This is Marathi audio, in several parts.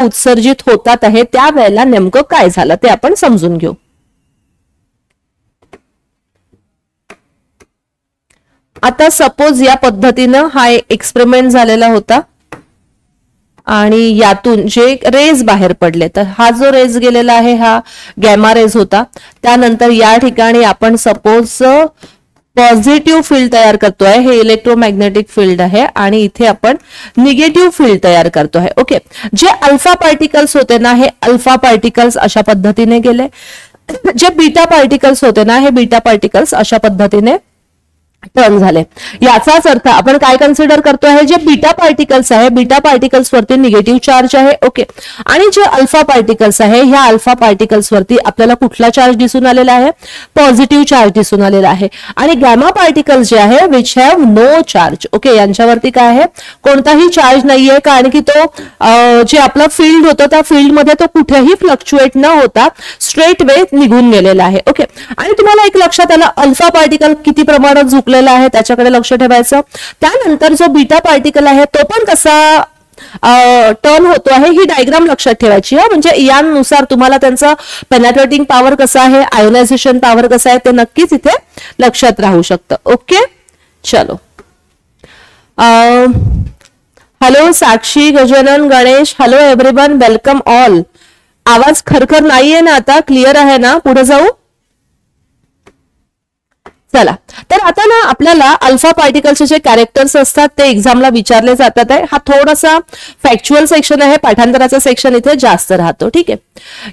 उत्सर्जित होतात आहे त्यावेळेला नेमकं काय झालं ते आपण समजून घेऊ. आता सपोज या पद्धतीनं हा एक्सपेरिमेंट झालेला होता आणि यातून जे रेज बाहेर पडले, तर हा जो रेज गेलेला आहे हा गॅमा रेज होता. त्यानंतर या ठिकाणी आपण सपोज पॉझिटिव्ह फील्ड तयार करतोय, हे इलेक्ट्रोमॅग्नेटिक फील्ड आहे आणि इथे आपण निगेटिव्ह फील्ड तयार करतो आहे. ओके, जे अल्फा पार्टिकल्स होते ना हे अल्फा पार्टिकल्स अशा पद्धतीने गेले, जे बीटा पार्टिकल्स होते ना हे बीटा पार्टिकल्स अशा पद्धतीने टर्न झाले. याचाच अर्थ आपण काय कन्सिडर करतो आहे, जे बीटा पार्टिकल्स आहे बीटा पार्टिकल्स वरती निगेटिव्ह चार्ज आहे. ओके, आणि जे अल्फा पार्टिकल्स आहे ह्या अल्फा पार्टिकल्स वरती आपल्याला कुठला चार्ज दिसून आलेला आहे, पॉझिटिव्ह चार्ज दिसून आलेला आहे. आणि गॅमा पार्टिकल्स जे आहे which have no charge, okay, यांच्यावरती काय आहे, कोणताही चार्ज नाहीये, कारण की तो जे आपला फील्ड होतं त्या फील्डमध्ये तो कुठेही फ्लक्च्युएट न होता स्ट्रेट वे निघून गेलेला आहे. ओके, आणि तुम्हाला एक लक्षात आलं अल्फा पार्टिकल किती प्रमाणात झुकलेला आहे त्याच्याकडे लक्ष ठेवायचं. त्यानंतर जो बीटा पार्टिकल आहे तो पण कसा टर्न होतो आहे ही डायग्राम लक्षात ठेवायची आहे. म्हणजे यानुसार तुम्हाला त्यांचा पेनेट्रेटिंग पॉवर कसा आहे, आयोनायझेशन पॉवर कसा आहे ते नक्कीच इथे लक्षात राहू शकतं. ओके, चलो. Hello Sakshi, Gajanan, Ganesh, hello everyone, welcome all. आवाज खरखर नाहीये ना, आता क्लिअर आहे ना, पुढे जाऊ. चला, तर आता ना आपल्याला अल्फा पार्टिकल्सचे जे कॅरेक्टर्स असतात ते एक्झामला विचारले जातात आहे. हा थोडासा फॅक्च्युअल सेक्शन आहे, पाठांतराचा सेक्शन इथे जास्त राहतो. ठीक आहे,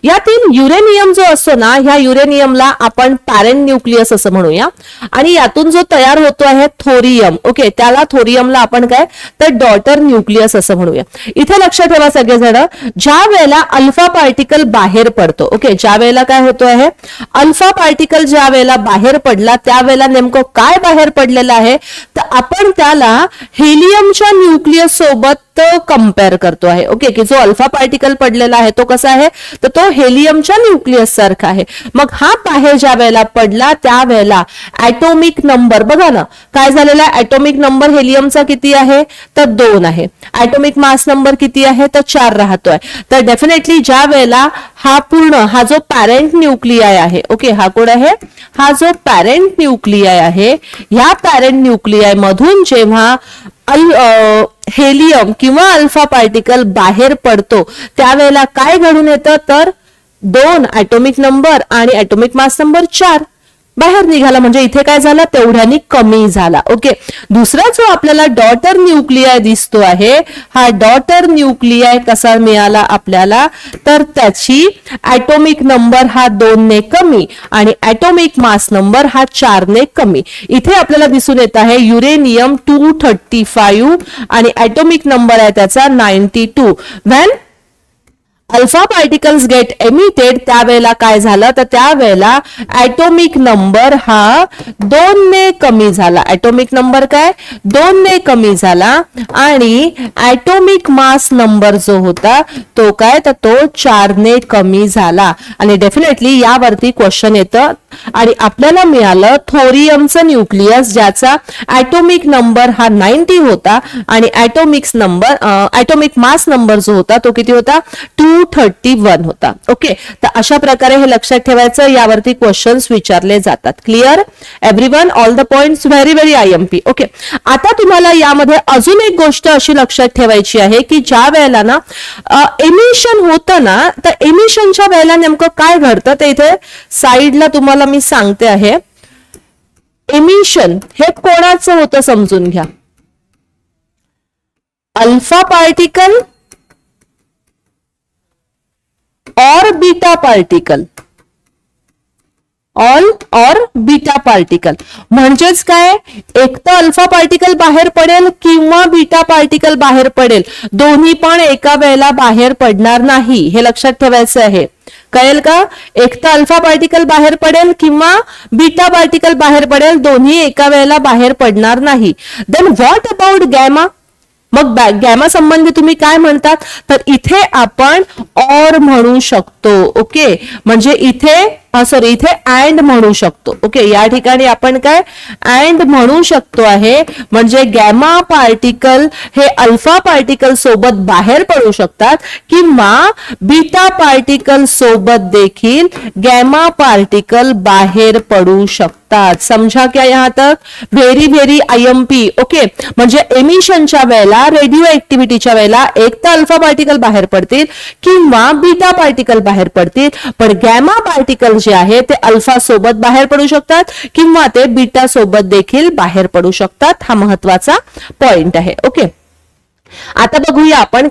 यातील युरेनियम जो असतो ना ह्या युरेनियमला आपण पॅरेंट न्यूक्लियस असं म्हणूया आणि यातून जो तयार होतो आहे थोरियम, ओके, त्याला थोरियमला आपण काय तर डॉटर न्यूक्लियस असं म्हणूया. इथे लक्षात ठेवा सगळेजण, ज्या वेळेला अल्फा पार्टिकल बाहेर पडतो, ओके, ज्या वेळेला काय होतो आहे अल्फा पार्टिकल ज्या वेळेला बाहेर पडला त्यावेळेला नेमकं काय बाहेर पडलेलं आहे तर आपण त्याला हेलियमच्या न्यूक्लियस सोबत कंपेअर करतो आहे. ओके, की जो अल्फा पार्टिकल पडलेला आहे तो कसा आहे तर तो हेलियमच्या न्यूक्लियस सारखा आहे. मग हा बाहेर ज्या वेळेला पडला त्यावेळेला ऍटॉमिक नंबर बघा ना काय झालेला आहे, ऍटॉमिक नंबर हेलियमचा किती आहे तर 2 आहे. ऍटॉमिक मास नंबर किती आहे तर 4 राहतोय. तर डेफिनेटली ज्या वेळेला हा पूर्ण हा जो पॅरेंट न्यूक्लियाय आहे, ओके, हा कोण आहे, हा जो पॅरेंट न्यूक्लियाय आहे, ह्या पॅरेंट न्यूक्लियाय मधून जेव्हा हेलियम किंवा अल्फा पार्टिकल बाहेर पडतो त्यावेळेला काय घडून येतं तर 2 ऍटॉमिक नंबर आणि ऍटॉमिक मास नंबर 4 बाहेर निघाला. म्हणजे इथे काय झालं तेवढ्यानी कमी झाला. ओके, दुसरा जो आपल्याला डॉटर न्यूक्लियाय दिसतो आहे हा डॉटर न्यूक्लियाय कसा मिळाला आपल्याला तर त्याची ऍटॉमिक नंबर हा 2 ने कमी आणि ऍटॉमिक मास नंबर हा 4 ने कमी. इथे आपल्याला दिसून येत आहे युरेनियम 235 आणि ऍटॉमिक नंबर आहे त्याचा 92. When alpha particles get emitted त्यावेळेला काय झालं तर त्यावेळेला ऍटॉमिक नंबर हा 2 ने कमी झाला. ऍटॉमिक नंबर काय 2 ने कमी झाला आणि ऍटॉमिक मास नंबर जो होता तो काय तर तो 4 ने कमी झाला. आणि डेफिनेटली यावरती क्वेश्चन येतं आणि आपल्याला मिळालं थोरियमचं न्यूक्लियस ज्याचा ऍटॉमिक नंबर हा 90 होता आणि ऍटॉमिक मास नंबर जो होता तो किती होता 231 होता. ओके, तर अशा प्रकारे हे लक्षात ठेवायचं, यावरती क्वेश्चन्स विचारले जातात. Clear everyone, all the points, very very IMP. Okay, आता तुम्हाला यामध्ये अजून एक गोष्ट अशी लक्षात ठेवायची आहे की ज्या वेळेला ना एमिशन होतं ना तर एमिशनच्या वेळेला नेमकं काय घडतं ते इथे साईडला तुम्हाला मी सांगते आहे. एमिशन हे कोणाचं होतं समजून घ्या, अल्फा पार्टिकल और बीटा पार्टिकल, ऑल और बीटा पार्टिकल. म्हणजेच काय एक तर अल्फा पार्टिकल बाहेर पडेल किंवा बीटा पार्टिकल बाहेर पडेल, दोन्ही पण एका वेळेला बाहेर पडणार नाही, हे लक्षात ठेवायचं आहे. कळेल का, एक तर अल्फा पार्टिकल बाहेर पडेल किंवा बीटा पार्टिकल बाहेर पडेल, दोन्ही एका वेळेला बाहेर पडणार नाही. देन व्हॉट अबाउट गॅमा, मग गॅमा संबंधी तुम्ही काय म्हणतात तर इथे आपण और म्हणू शकतो. ओके, म्हणजे इथे सॉरी इथे अँड म्हणू शकतो. ओके, या ठिकाणी आपण काय अँड म्हणू शकतो आहे, म्हणजे गॅमा पार्टिकल हे अल्फा पार्टिकल सोबत बाहेर पडू शकतात किंवा बीटा पार्टिकल सोबत देखील गॅमा पार्टिकल बाहेर पडू शकतात. समझा क्या यहाँ तक? Very very IMP. ओके, म्हणजे एमिशनच्या वेळेला रेडिओ ऍक्टिव्हिटीच्या वेळेला एक तर अल्फा पार्टिकल बाहेर पडतील किंवा बीटा पार्टिकल बाहेर पडतील, पण गॅमा पार्टिकल जे आहे ते अल्फा सोबत बाहेर पडू शकतात किंवा ते बीटा सोबत देखील बाहेर पडू शकतात. हा महत्वाचा पॉइंट आहे. ओके, आता बघूया आपण